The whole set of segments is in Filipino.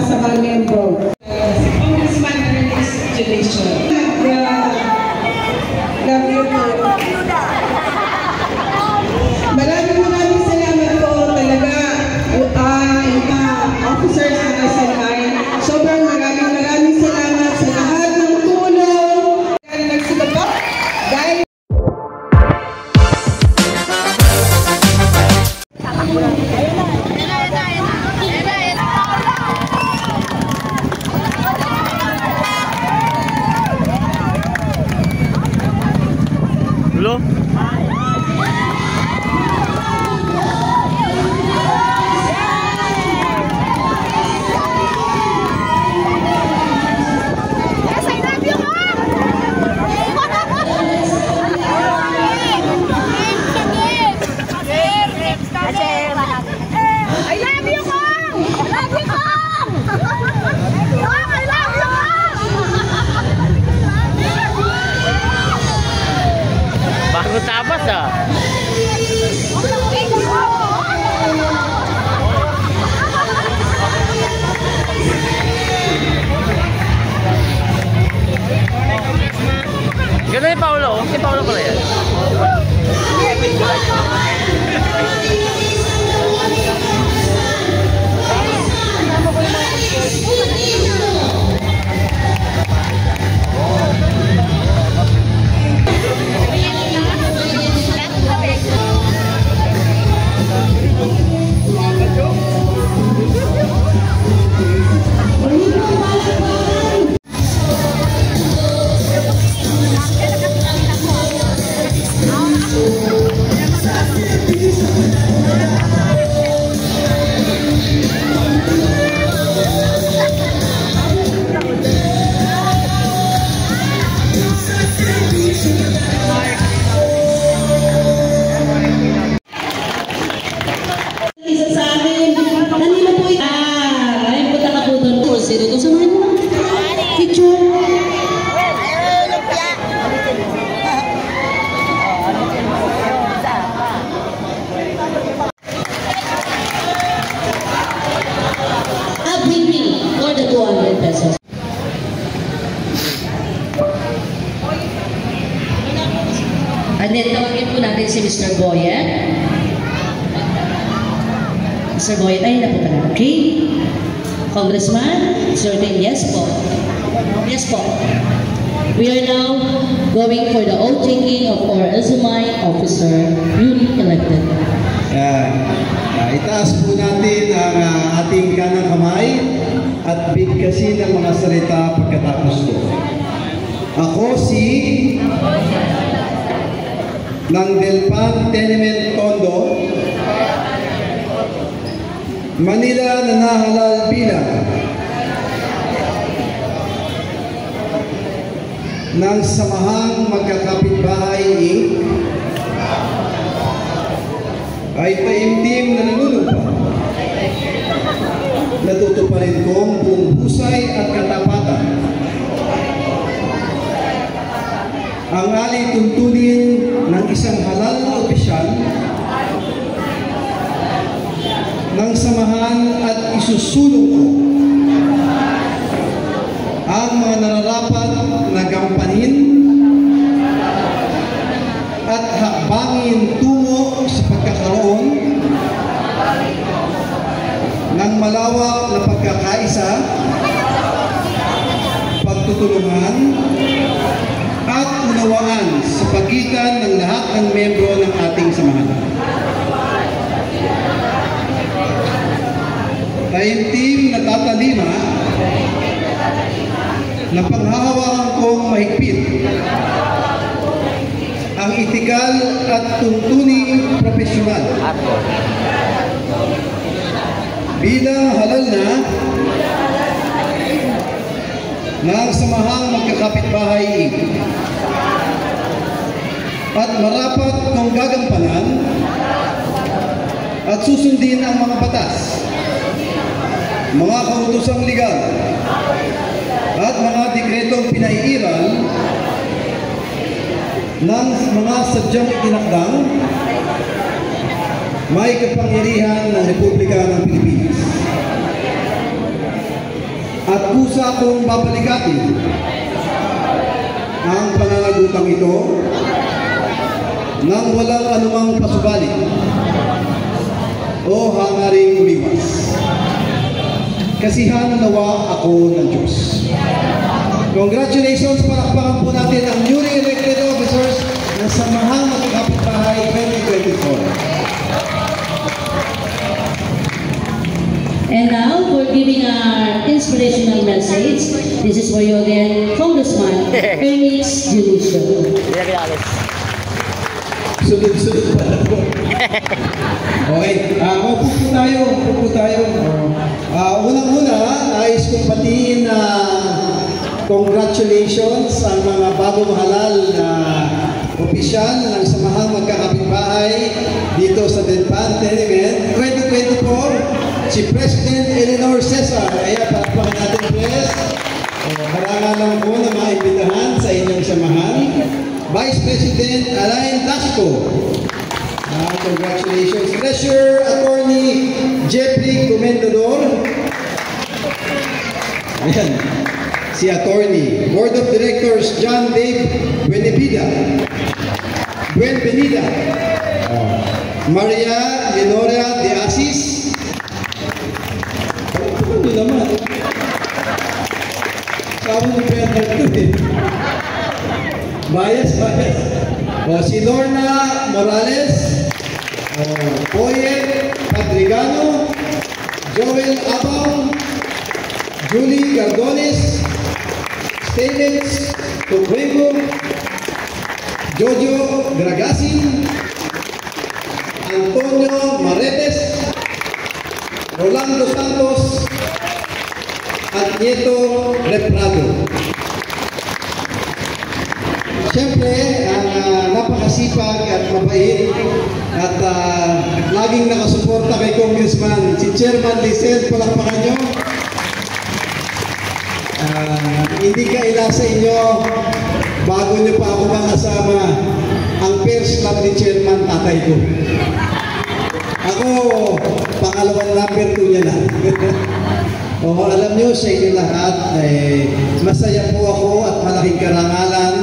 sa mga membro. Si Congressman Ernest Judicial. Love you po. Maraming salamat po talaga. Mga officers ng SNI. Sobrang maraming salamat sa lahat ng tulong. Nagsigapak. Dahil Hello? Bago tapos ah. Ganda ni Paolo, si Paolo pala yan. And then tawagin po natin si Mr. Boyet. Mr. Boyet, ayun na po pala. Okay? Congressman, certain yes po. Yes po. We are now going for the oath taking of our SMI officer, newly elected. Itaas po natin ang ating kanang kamay at bigkasin ang mga salita pagkatapos ko. Ako si ng Delpan Tenement Tondo, Manila na nahalal bilang ng Samahang Magkakapitbahay Inc. ay taimtim na nanunumpa. Natutuparin kong buong husay at katapatan ang aling tuntunin ng isang halal na opisyal ng samahan at isusulong ko ang mga nararapat na gampanin at hakbangin tungo sa pagkakaroon ng malawak na pagkakaisa, pagtutulungan at unawaan sa pagitan ng lahat ng membro ng ating samahan. Taimtim na tatalima na panghahawakan kong mahigpit ang itikal at tuntuning profesional bilang halal na ng Samahang Magkakapitbahay Inc. At marapat kong gagampanan at susundin ang mga batas, mga kautosang legal at mga dekretong pinaiiral ng mga sadyang itinakdang may kapangyarihan ng Republika ng Pilipinas. Nakusa akong babalikatin ang pananagutang ito nang walang anumang pasubali o hangaring umiwas. Kasihan nawa ako ng Diyos. Congratulations, palakpakan po natin ang newly elected officers ng Samahang Magkakapitbahay 2024. And now, for giving our inspirational message, this is for you again, Congressman Ernest Dionisio. Sunod-sunod pala po. Okay, upo po tayo. Unang-una, nais kong batiin na congratulations sa mga bagong halal na opisyal ng Samahang Magkakapitbahay dito sa Denpan Tenement 2024, si President Eleanor Cesar. Kaya palakpakan natin, Pres. Karangan lang po na maimbitahan sa inyong samahan. Vice President Alain Tasco. Congratulations. Treasurer Attorney Jeffrey Comendador. Ayan. Si Attorney. Board of Directors John Dave Buenvenida. Maria Lenora de Asis. Ano naman? Sabi ni Pedro ito eh. Bias. Si Lorna Morales, Poyet Padrigano, Joel Abang, Julie Gardones, Stelix Tucuengo, Jojo Gragasin, Antonio Maretes, Rolando Santos, at Nieto Reprado. Siyempre, ang napakasipag at mabait at laging nakasuporta kay Congressman, si Chairman Lisel, palakpakan nyo. Hindi kaila sa inyo, bago nyo pa ako makasama, ang first love ni Chairman, tatay ko. Ako, pangalawang number 2 niya na. Alam nyo sa inyo lahat, masaya po ako at malaking karangalan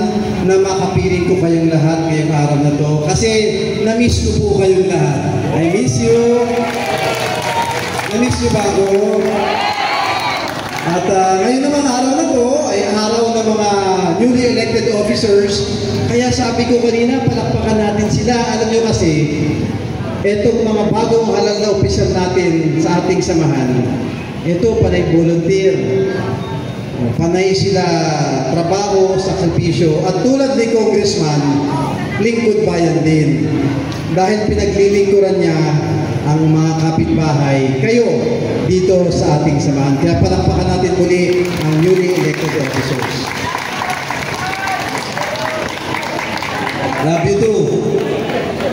na makapiling ko kayong lahat ngayong araw na to. Kasi na-miss ko po kayong lahat. I miss you. Na-miss nyo ba ako? At ngayon naman araw na to ay araw ng mga newly elected officers. Kaya sabi ko kanina, palakpakan natin sila. Alam nyo kasi, etong mga bagong halal na opisyal natin sa ating samahan, ito panay volunteer. Panay sila trabaho, sakripisyo. At tulad ni Congressman, lingkod bayan din. Dahil pinaglilingkuran niya ang mga kapitbahay, kayo, dito sa ating samahan. Kaya palakpakan natin muli ang newly elected officers. Love you too.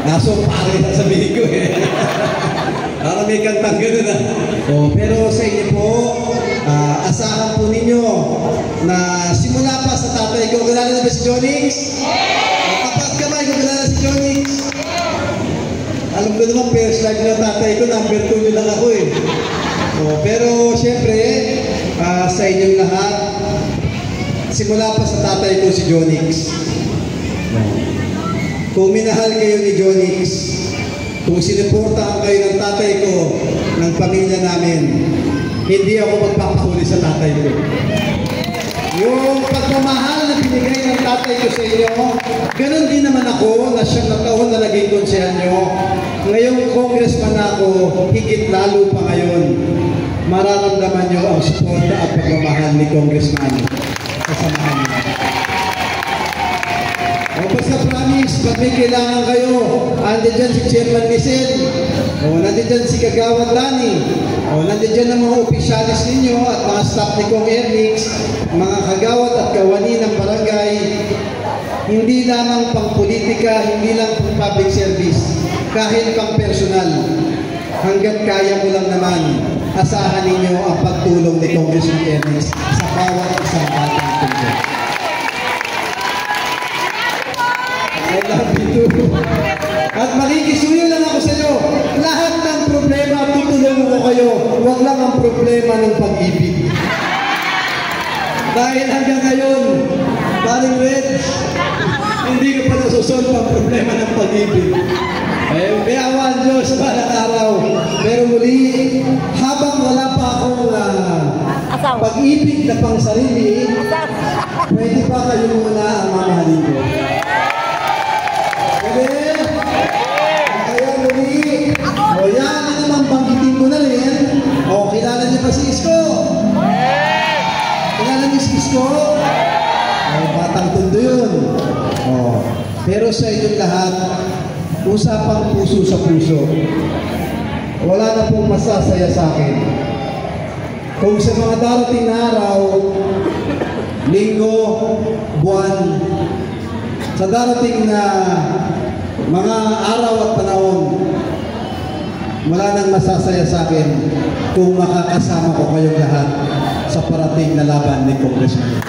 Naso pare na sabihin ko eh. Parang may kantang gano'n na. Pero sa inyo po, asahan po ninyo na simula pa sa tatay ko, kilala na ba si Jonix? Kapag kamay ko, kilala si Jonix? Alam ko naman, first life na tatay ko, number 2 nyo lang ako eh. Pero siyempre, sa inyong lahat, simula pa sa tatay ko si Jonix. Kung minahal kayo ni Jonix, kung sinuportahan kayo ng tatay ko, ng pamilya namin, hindi ako magpapahuli sa tatay ko. Yung pagmamahal na binigay ng tatay ko sa inyo, ganun din naman ako na siyang taon na naging konsehan nyo. Ngayong congressman ako, higit lalo pa ngayon, mararamdaman nyo ang suporta at pagmamahal ni Congressman sa samahan nyo. Basta promise, pag may kailangan kayo, andyan dyan si Chairman Lisel, nandyan dyan si Kagawad Lani, nandyan dyan ang mga opisyalis ninyo at mga staff ni Kong Ernix, mga kagawad at kawani ng barangay, hindi lamang pang politika, hindi lang pang public service, kahit pang personal. Hanggat kaya mo lang naman, asahan ninyo ang pagtulong ni Congressman Ernix sa bawat isang batang tungkol. I love you too. At makikisuyo lang ako sa iyo. Lahat ng problema, tutulungan ko kayo. Huwag lang ang problema ng pag-ibig. Dahil hanggang ngayon, paring Red, hindi ko pa nasusolve ang problema ng pag-ibig. May awan Diyos balang araw. Pero muli, habang wala pa akong pag-ibig na pang sarili, pwede pa kayo muna ang mamahalin ko. Pwede? Kaya muli, o yan na naman banggitin ko na rin. O, kilala niyo pa si Isko? Kilala niyo si Isko? O, batang tundo yun. O, pero sa inyong lahat, usapang puso sa puso. Wala na pong masasaya sa akin. Kung sa mga darating na araw, linggo, buwan, sa darating na mga araw at panahon, wala nang masasaya sa akin kung makakasama ko kayong lahat sa parating na laban ni Congressman.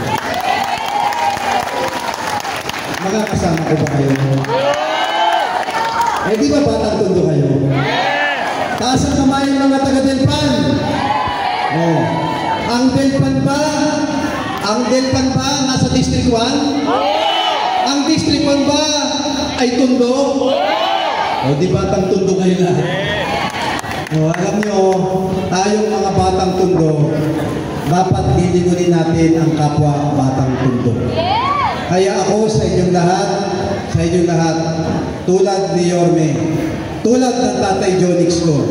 Makakasama ko ba kayo? Eh di ba batang tondo kayo? Taas ang kamay ng mga taga-Delpan. Oh. Ang Delpan ba nasa District 1? Ang District 1 ba ay tondo? O di batang tondo kayo lahat? O alam nyo, tayong mga batang tondo, dapat liligunin natin ang kapwa batang tondo. Kaya ako sa inyong lahat, tulad ni Yorme, tulad ng Tatay Jonix ko,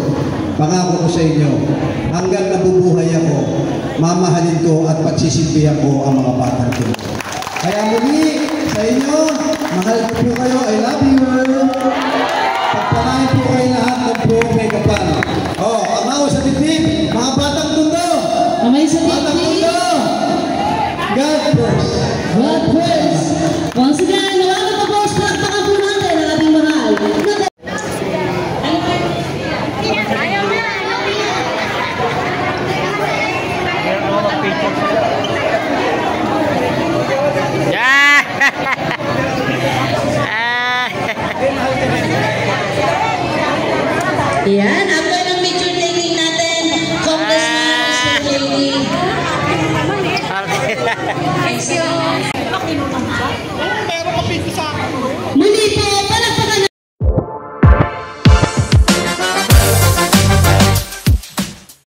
pangako ko sa inyo, hanggang nabubuhay ako, mamahalin ko at pagsisilbihan ko ang mga batang tondo. Kaya muli, sa inyo, mahal ko po kayo, I love you. Pagpalain po kayo lahat ng buong Megapan. Oh, pangako sa titip, mga batang tondo. Kamay sa Batang titi. tondo. God first. God first. Once again, mga kapapos, palakpakan po natin ang ating mahal. Yeah! Yan, after ng picture taking natin, Congressman Mr. Lady. Muli po,